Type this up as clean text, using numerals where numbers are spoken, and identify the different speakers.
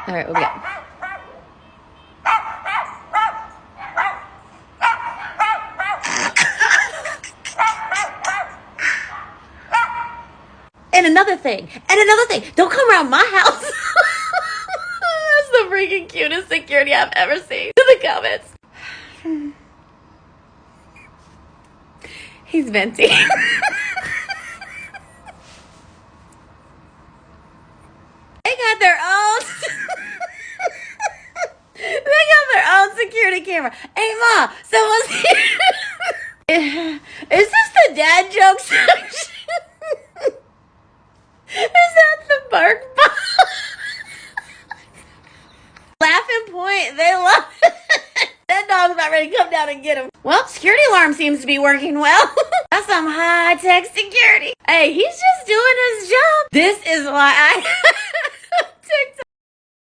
Speaker 1: All right, what we got? And another thing. Don't come around my house. That's the freaking cutest security I've ever seen. In the comments. He's venting. They got their own. They got their own security camera. Hey, Ma, someone's here. Is this the dad joke section? Is that the bark box? Laughing point. They love it. That dog's about ready to come down and get him. Well, security alarm seems to be working well. That's some high-tech security. Hey, he's just doing his job. This is why I